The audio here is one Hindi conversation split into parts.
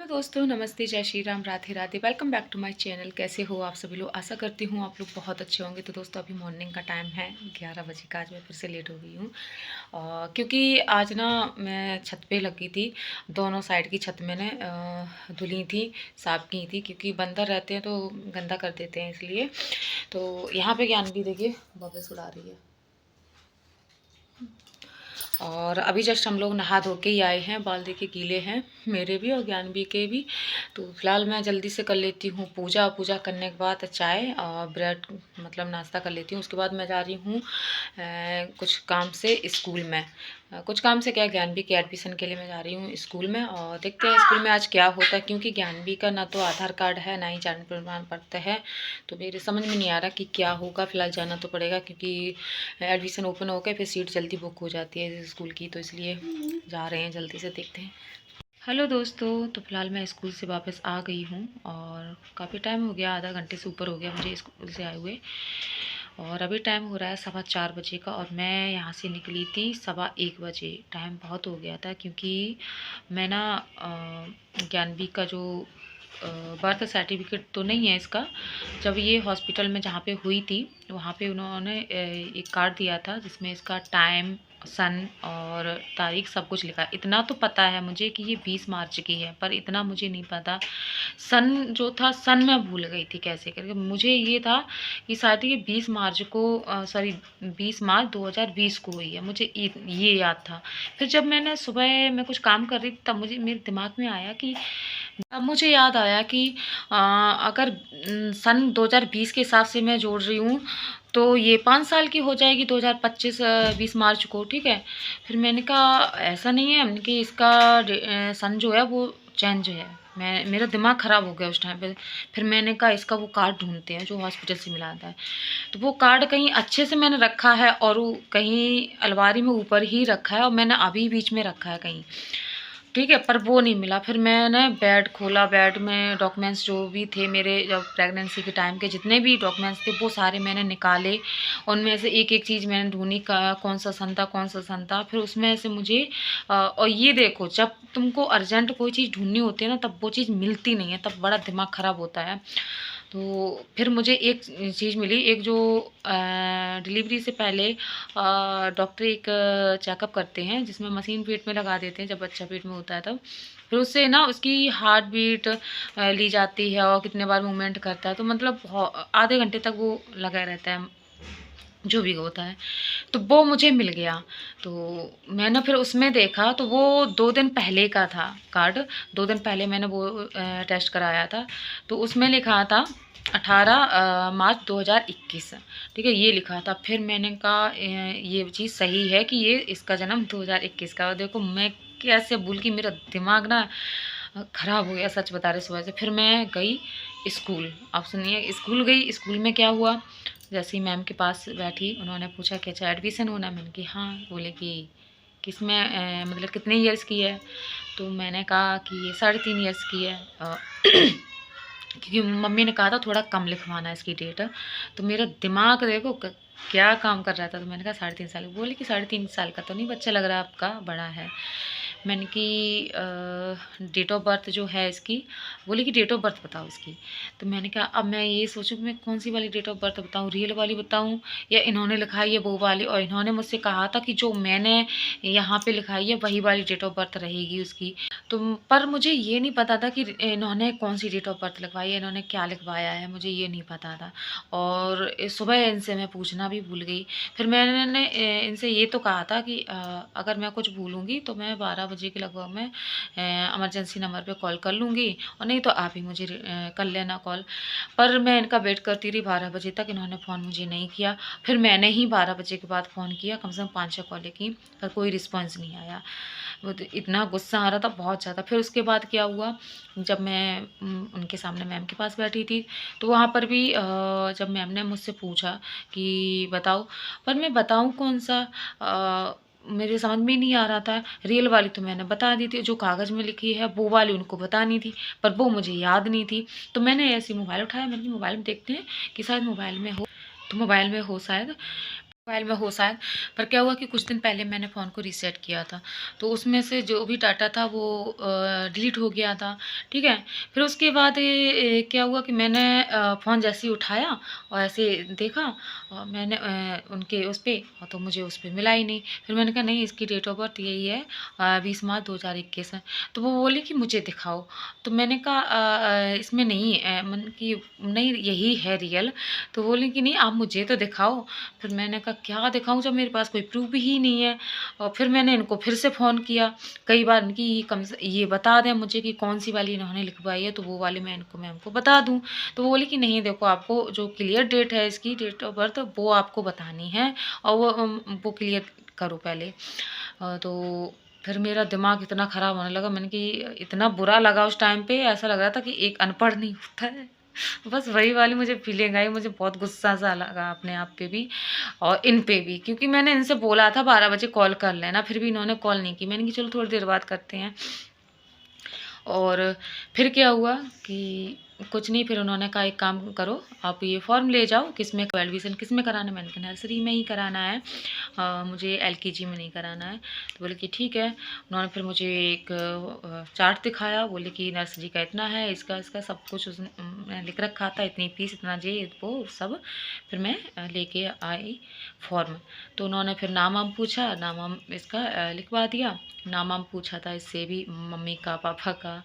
दोस्तों, नमस्ते, जय Shri Ram, Radhe Radhe. Welcome back to my channel. कैसे हो आप सभी लोग? आशा करती हूँ आप लोग बहुत अच्छे होंगे। तो दोस्तों, अभी मॉर्निंग का टाइम है 11 बजे का। आज मैं फिर से लेट हो गई हूँ क्योंकि आज ना मैं छत पे लगी थी। दोनों साइड की छत मैंने धुली थी, साफ़ की थी, क्योंकि बंदर रहते हैं तो गंदा कर देते हैं, इसलिए। तो यहाँ पे ज्ञान भी देखिए बबल्स उड़ा रही है। और अभी जस्ट हम लोग नहा धो के ही आए हैं। बाल देखिए गीले हैं, मेरे भी और ज्ञानवी के भी। तो फिलहाल मैं जल्दी से कर लेती हूँ पूजा। पूजा करने के बाद चाय और ब्रेड मतलब नाश्ता कर लेती हूँ। उसके बाद मैं जा रही हूँ कुछ काम से स्कूल में। कुछ काम से क्या, ज्ञानवी के एडमिशन के लिए मैं जा रही हूँ स्कूल में। और देखते हैं स्कूल में आज क्या होता है, क्योंकि ज्ञानवी का ना तो आधार कार्ड है, ना ही जन्म प्रमाण पत्र है। तो मेरे समझ में नहीं आ रहा कि क्या होगा। फिलहाल जाना तो पड़ेगा, क्योंकि एडमिशन ओपन हो गए, फिर सीट जल्दी बुक हो जाती है स्कूल की। तो इसलिए जा रहे हैं, जल्दी से देखते हैं। हेलो दोस्तों, तो फिलहाल मैं स्कूल से वापस आ गई हूँ और काफ़ी टाइम हो गया, आधा घंटे से ऊपर हो गया मुझे स्कूल से आए हुए। और अभी टाइम हो रहा है 4:15 का, और मैं यहाँ से निकली थी 1:15 बजे। टाइम बहुत हो गया था, क्योंकि मैं ना ज्ञानवी का जो बर्थ सर्टिफिकेट तो नहीं है इसका। जब ये हॉस्पिटल में जहाँ पे हुई थी, वहाँ पे उन्होंने एक कार्ड दिया था जिसमें इसका टाइम, सन और तारीख सब कुछ लिखा है। इतना तो पता है मुझे कि ये 20 मार्च की है, पर इतना मुझे नहीं पता। सन जो था, सन मैं भूल गई थी कैसे करके। मुझे ये था कि शायद ये 20 मार्च को, सॉरी 20 मार्च 2020 को हुई है, मुझे ये याद था। फिर जब मैंने सुबह मैं कुछ काम कर रही थी, तब मुझे मेरे दिमाग में आया कि, अब मुझे याद आया कि अगर सन 2020 के हिसाब से मैं जोड़ रही हूँ, तो ये 5 साल की हो जाएगी 2025 20 मार्च को, ठीक है। फिर मैंने कहा ऐसा नहीं है कि इसका सन जो है वो चेंज है। मेरा दिमाग ख़राब हो गया उस टाइम पे। फिर मैंने कहा इसका वो कार्ड ढूंढते हैं जो हॉस्पिटल से मिला था। तो वो कार्ड कहीं अच्छे से मैंने रखा है, और वो कहीं अलमारी में ऊपर ही रखा है, और मैंने अभी बीच में रखा है कहीं, ठीक है, पर वो नहीं मिला। फिर मैंने बेड खोला, बेड में डॉक्यूमेंट्स जो भी थे मेरे, जब प्रेगनेंसी के टाइम के जितने भी डॉक्यूमेंट्स थे वो सारे मैंने निकाले। उनमें से एक एक चीज़ मैंने ढूंढी, कौन सा सन था, कौन सा सन था। फिर उसमें से मुझे और ये देखो, जब तुमको अर्जेंट कोई चीज़ ढूंढनी होती है ना, तब वो चीज़ मिलती नहीं है, तब बड़ा दिमाग ख़राब होता है। तो फिर मुझे एक चीज़ मिली, एक जो डिलीवरी से पहले डॉक्टर एक चेकअप करते हैं, जिसमें मशीन पेट में लगा देते हैं जब बच्चा पेट में होता है तब। फिर उससे ना उसकी हार्ट बीट ली जाती है, और कितने बार मूवमेंट करता है। तो मतलब आधे घंटे तक वो लगा रहता है, जो भी होता है। तो वो मुझे मिल गया। तो मैंने फिर उसमें देखा, तो वो 2 दिन पहले का था कार्ड। 2 दिन पहले मैंने वो टेस्ट कराया था। तो उसमें लिखा था 18 मार्च 2021, ठीक है, ये लिखा था। फिर मैंने कहा ये चीज़ सही है कि ये इसका जन्म 2021 का। और देखो मैं कैसे भूल गई, मेरा दिमाग ना ख़राब हो गया, सच बता रहे। सुबह से फिर मैं गई स्कूल। आप सुनिए, स्कूल गई। स्कूल में क्या हुआ, जैसे ही मैम के पास बैठी, उन्होंने पूछा कि अच्छा एडमिशन होना है। मैंने कि हाँ। बोले कि किसमें मतलब कितने ईयर्स की है। तो मैंने कहा कि ये 3.5 ईयर्स की है। क्योंकि मम्मी ने कहा था थोड़ा कम लिखवाना है इसकी डेट। तो मेरा दिमाग देखो क्या काम कर रहा था। तो मैंने कहा 3.5 साल। बोले कि 3.5 साल का तो नहीं बच्चा लग रहा आपका, बड़ा है। मैंने कि डेट ऑफ बर्थ जो है इसकी, बोली कि डेट ऑफ बर्थ बताओ इसकी। तो मैंने कहा अब मैं ये सोचूं कि मैं कौन सी वाली डेट ऑफ बर्थ बताऊं, रियल वाली बताऊं या इन्होंने लिखाई है वो वाली। और इन्होंने मुझसे कहा था कि जो मैंने यहाँ पे लिखाई है वही वाली डेट ऑफ बर्थ रहेगी उसकी। तो पर मुझे ये नहीं पता था कि इन्होंने कौन सी डेट ऑफ बर्थ लिखवाई है, इन्होंने क्या लिखवाया है, मुझे ये नहीं पता था। और सुबह इनसे मैं पूछना भी भूल गई। फिर मैंने इनसे ये तो कहा था कि अगर मैं कुछ भूलूंगी तो मैं 12 बजे के लगभग में इमरजेंसी नंबर पे कॉल कर लूँगी, और नहीं तो आप ही मुझे कर लेना कॉल। पर मैं इनका वेट करती रही 12 बजे तक, इन्होंने फ़ोन मुझे नहीं किया। फिर मैंने ही 12 बजे के बाद फ़ोन किया, कम से कम 5-6 कॉलें की, पर कोई रिस्पॉन्स नहीं आया। वो तो इतना गुस्सा आ रहा था, बहुत ज़्यादा। फिर उसके बाद क्या हुआ, जब मैं उनके सामने मैम के पास बैठी थी, तो वहाँ पर भी जब मैम ने मुझसे पूछा कि बताओ, पर मैं बताऊँ कौन सा, मेरे समझ में नहीं आ रहा था। रियल वाली तो मैंने बता दी थी, जो कागज़ में लिखी है वो वाली उनको बतानी थी, पर वो मुझे याद नहीं थी। तो मैंने ऐसे मोबाइल उठाया, मैंने मोबाइल में देखते हैं कि शायद मोबाइल में हो, तो मोबाइल में हो शायद। मोबाइल में हो शायद। पर क्या हुआ कि कुछ दिन पहले मैंने फ़ोन को रीसेट किया था, तो उसमें से जो भी डाटा था वो डिलीट हो गया था, ठीक है। फिर उसके बाद क्या हुआ कि मैंने फ़ोन जैसे ही उठाया और ऐसे देखा, और मैंने उनके उस पे, तो मुझे उस पे मिला ही नहीं। फिर मैंने कहा नहीं, इसकी डेट ऑफ बर्थ यही है, 20 मार्च 2021 है। तो वो बोली कि मुझे दिखाओ। तो मैंने कहा इसमें नहीं मतलब कि नहीं यही है रियल। तो बोली कि नहीं आप मुझे तो दिखाओ। फिर मैंने कहा क्या दिखाऊँ जब मेरे पास कोई प्रूफ ही नहीं है। और फिर मैंने इनको फिर से फ़ोन किया कई बार, इनकी कम से ये बता दें मुझे कि कौन सी वाली इन्होंने लिखवाई है, तो वो वाली मैं उनको बता दूँ। तो वो बोली कि नहीं देखो, आपको जो क्लियर डेट है इसकी डेट ऑफ बर्थ वो आपको बतानी है, और वो क्लियर करो पहले। तो फिर मेरा दिमाग इतना ख़राब होने लगा, मैंने कि इतना बुरा लगा उस टाइम पे, ऐसा लग रहा था कि एक अनपढ़ नहीं होता है। बस वही वाली मुझे फीलिंग आई, मुझे बहुत गुस्सा सा लगा अपने आप पे भी और इन पे भी, क्योंकि मैंने इनसे बोला था 12 बजे कॉल कर लेना, फिर भी इन्होंने कॉल नहीं की। मैंने कि चलो थोड़ी देर बाद करते हैं। और फिर क्या हुआ कि कुछ नहीं, फिर उन्होंने कहा एक काम करो, आप ये फॉर्म ले जाओ, किस में एडमिशन किस में कराना है। मैंने कहा नर्सरी में ही कराना है, मुझे एलकेजी में नहीं कराना है। तो बोले कि ठीक है। उन्होंने फिर मुझे एक चार्ट दिखाया, बोले कि नर्सरी का इतना है, इसका इसका सब कुछ उसने लिख रखा था, इतनी फीस इतना जे वो सब। फिर मैं लेके आई फॉर्म। तो उन्होंने फिर नाम वाम पूछा, नाम वाम इसका लिखवा दिया। नाम वाम पूछा था इससे भी, मम्मी का, पापा का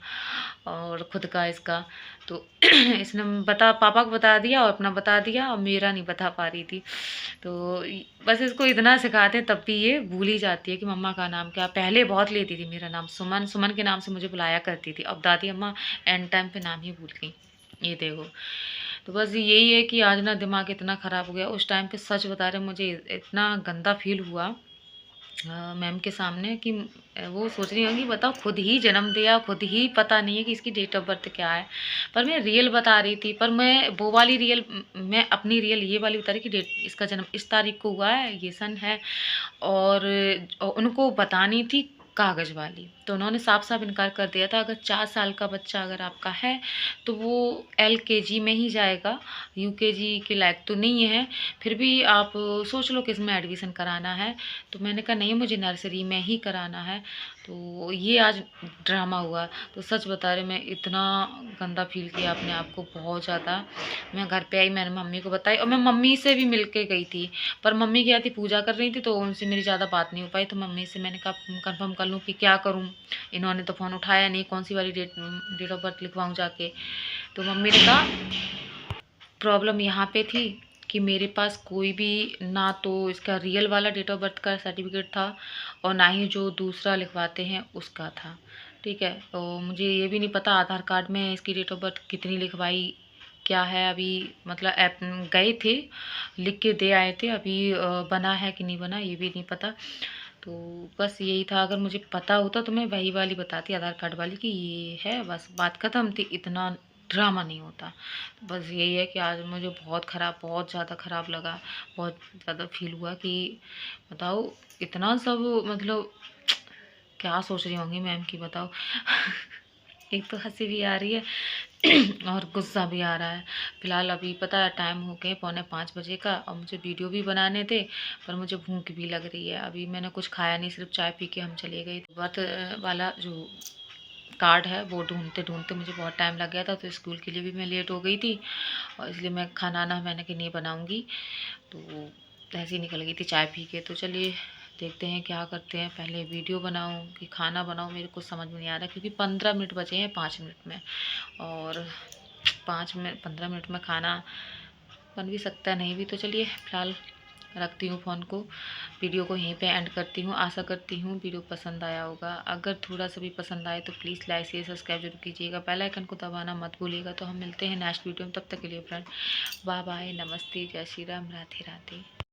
और खुद का इसका। तो इसने पापा को बता दिया और अपना बता दिया, और मेरा नहीं बता पा रही थी। तो बस इसको इतना सिखाते हैं तब भी ये भूल ही जाती है कि मम्मा का नाम क्या। पहले बहुत लेती थी मेरा नाम सुमन, सुमन के नाम से मुझे बुलाया करती थी। अब दादी अम्मा एंड टाइम पे नाम ही भूल गई, ये देखो। तो बस यही है कि आज ना दिमाग इतना ख़राब हो गया। उस टाइम पे सच बता रहे, मुझे इतना गंदा फील हुआ मैम के सामने कि वो सोच रही होंगी बताओ, खुद ही जन्म दिया, खुद ही पता नहीं है कि इसकी डेट ऑफ बर्थ क्या है। पर मैं रियल बता रही थी, पर मैं वो वाली रियल, मैं अपनी रियल ये वाली बता रही कि डेट, इसका जन्म इस तारीख को हुआ है, ये सन है। और उनको बतानी थी कागज़ वाली। तो उन्होंने साफ साफ इनकार कर दिया था, अगर 4 साल का बच्चा अगर आपका है तो वो एलकेजी में ही जाएगा, यूकेजी के लायक तो नहीं है। फिर भी आप सोच लो किस में एडमिशन कराना है। तो मैंने कहा नहीं, मुझे नर्सरी में ही कराना है। तो ये आज ड्रामा हुआ। तो सच बता रहे, मैं इतना गंदा फील किया अपने आप को, बहुत ज़्यादा। मैं घर पे आई, मैंने मम्मी को बताई, और मैं मम्मी से भी मिल के गई थी। पर मम्मी क्या थी, पूजा कर रही थी, तो उनसे मेरी ज़्यादा बात नहीं हो पाई। तो मम्मी से मैंने कहा कंफर्म कर लूँ कि क्या करूँ, इन्होंने तो फ़ोन उठाया नहीं, कौन सी वाली डेट ऑफ बर्थ लिखवाऊँ जाके। तो मम्मी ने कहा प्रॉब्लम यहाँ पे थी कि मेरे पास कोई भी ना तो इसका रियल वाला डेट ऑफ बर्थ का सर्टिफिकेट था, और ना ही जो दूसरा लिखवाते हैं उसका था, ठीक है। तो मुझे ये भी नहीं पता आधार कार्ड में इसकी डेट ऑफ बर्थ कितनी लिखवाई क्या है। अभी मतलब ऐप गए थे, लिख के दे आए थे, अभी बना है कि नहीं बना ये भी नहीं पता। तो बस यही था, अगर मुझे पता होता तो मैं वही वाली बताती, आधार कार्ड वाली, कि ये है, बस बात खत्म थी, इतना ड्रामा नहीं होता। बस यही है कि आज मुझे बहुत ख़राब, बहुत ज़्यादा ख़राब लगा, बहुत ज़्यादा फील हुआ कि बताओ इतना सब, मतलब क्या सोच रही होंगी मैम की, बताओ। एक तो हंसी भी आ रही है और गुस्सा भी आ रहा है। फ़िलहाल अभी पता है टाइम हो गए 4:45 बजे का, और मुझे वीडियो भी बनाने थे, पर मुझे भूख भी लग रही है। अभी मैंने कुछ खाया नहीं, सिर्फ चाय पी के हम चले गए। बर्थ वाला जो कार्ड है वो ढूंढते ढूंढते मुझे बहुत टाइम लग गया था, तो स्कूल के लिए भी मैं लेट हो गई थी, और इसलिए मैं खाना ना मैंने कि नहीं बनाऊँगी, तो ऐसे ही निकल गई थी चाय पी के। तो चलिए देखते हैं क्या करते हैं, पहले वीडियो बनाऊं कि खाना बनाऊं, मेरे को समझ में नहीं आ रहा, क्योंकि 15 मिनट बचे हैं 5 मिनट में, और 15 मिनट में खाना बन भी सकता है, नहीं भी। तो चलिए फ़िलहाल रखती हूँ फ़ोन को, वीडियो को यहीं पे एंड करती हूँ। आशा करती हूँ वीडियो पसंद आया होगा। अगर थोड़ा सा भी पसंद आए तो प्लीज़ लाइक शेयर सब्सक्राइब जरूर कीजिएगा, बेल आइकन को दबाना मत भूलिएगा। तो हम मिलते हैं नेक्स्ट वीडियो में, तब तक के लिए फ्रेंड बाय बाय, नमस्ते, जय श्री राम, राधे राधे।